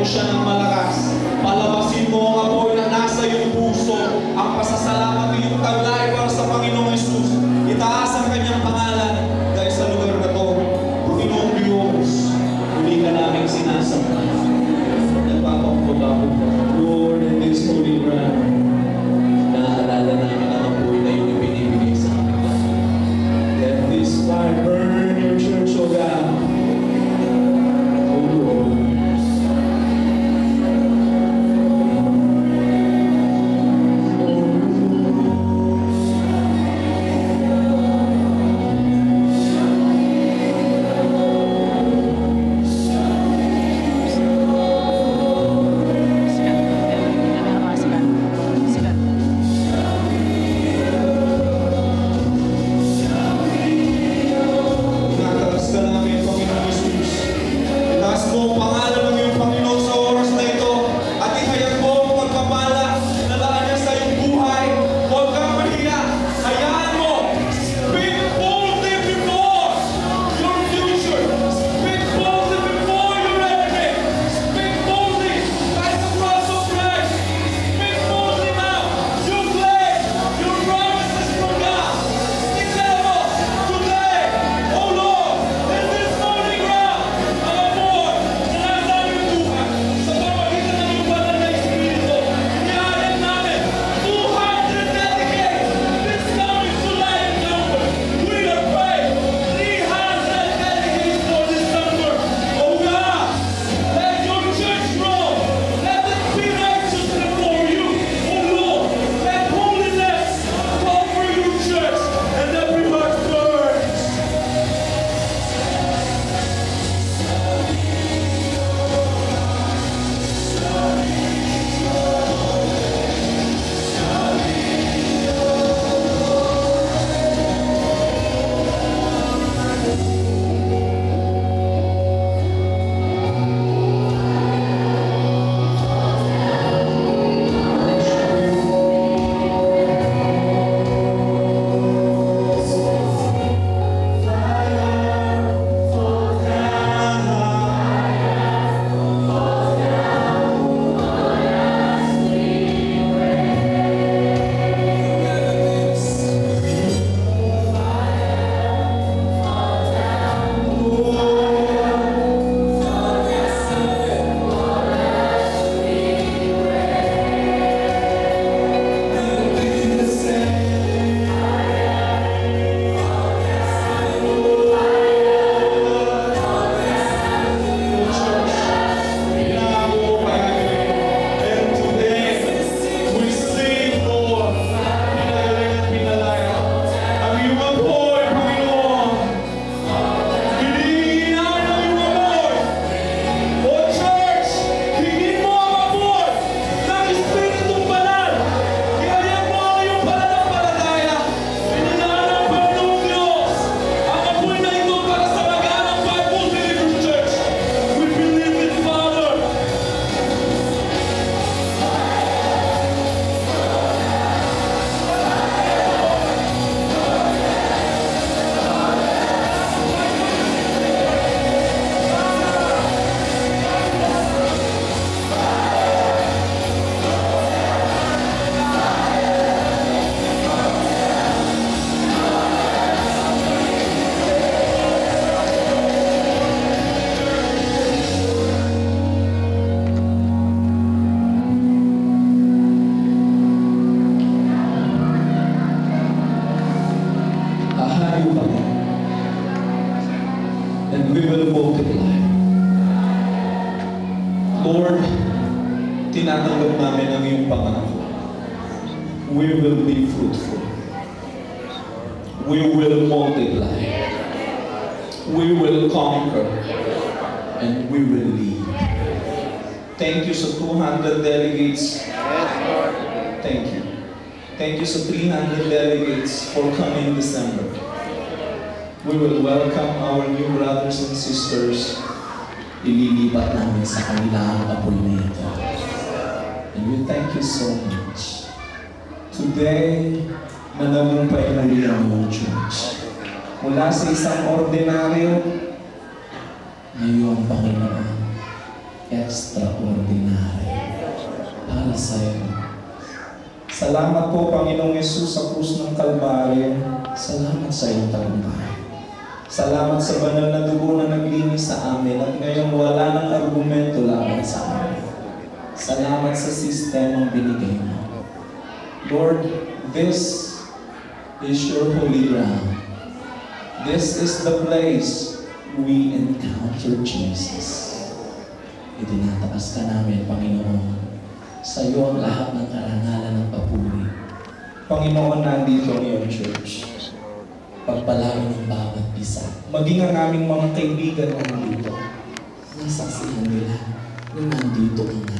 mo siya ng malakas. Palabasin mo ang apoy na nasa iyong puso, ang pasasalamat ng iyong taglay para sa Panginoong Jesus. Itaas ang kanyang pangalan dahil sa lugar na to. Panginoong Diyos, muli ka namin sinasamba. Nagpapangkot ako, Lord, in this holy ground. Naaalala namin ang apoy na iyong ibinibigay sa amin. Let this fire burn your church, O God. And we will multiply. Lord, tinatanggap namin ang iyong pangako. We will be fruitful. We will multiply. We will conquer. And we will lead. Thank you sa 200 delegates. Thank you. Thank you sa 300 delegates for coming December. We will welcome our new brothers and sisters. Ililipat namin sa kanila ang apoy na ito. And we thank you so much. Today, manamumpay na rin ang mga church. Mula sa isang ordinaryo, ngayon, Panginoon, extraordinary para sa iyo. Salamat po, Panginoong Yesus, sa krus ng Kalbaryo. Salamat sa iyong tagumpay. Salamat sa banal na dugo na naglinis sa amin at ngayon wala nang argumento laban sa amin. Salamat sa sistemang binigay mo. Lord, this is your holy ground. This is the place we encounter Jesus. Itinataas ka namin, Panginoon. Sa iyo ang lahat ng karangalan ng papuri. Panginoon, nandito ang iyong church. Pagpalain ng bawat isa. Maging ang aming mga kaibigan na nandito. Nasaksihan nila na nandito ka na.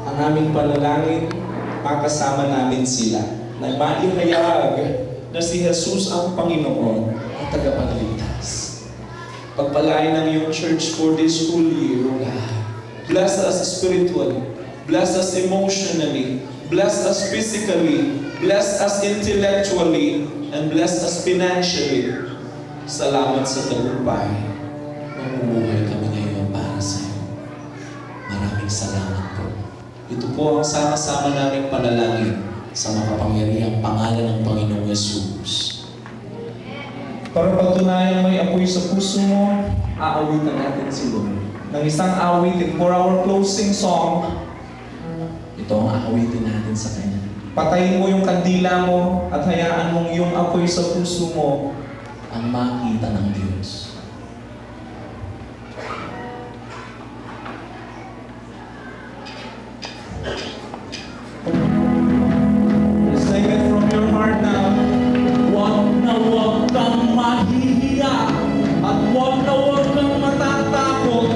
Ang aming panalangin, makasama namin sila. Na maihayag na si Jesus ang Panginoon at tagapagligtas. Pagpalain ng iyong church for this whole year, O God. Bless us spiritually. Bless us emotionally. Bless us physically. Bless us intellectually. And bless us financially. Salamat sa tagumpay. Mamumuhay kami ngayon para sa iyo. Maraming salamat po. Ito po ang sama-sama naming panalangin sa makapangyarihang pangalan ng Panginoong Yesus. Para patunayan may apoy sa puso mo, aawitan natin si Lord. Ng isang awitin for our closing song, ito ang aawitin natin sa Kanya. Patayin mo yung kandila mo at hayaan mong yung apoy sa puso mo ang makita ng Diyos. Sing it from your heart now. Huwag kang mahihiya at huwag kang matatakot.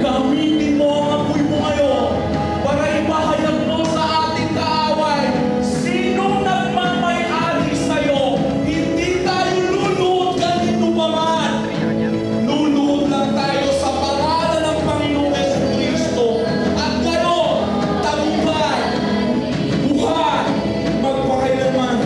Gamitin mo ang apoy mo ngayon para ipahayag mo sa ating kaaway. Sinong nagmamayari sa'yo? Hindi tayo luluhod ganito pa man. Luluhod lang tayo sa pangalan ng Panginoong Jesucristo. At gano'n, tagumpay, buhay, magpakailanman.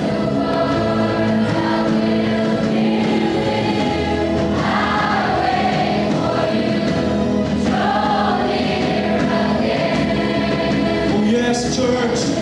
Yes, church.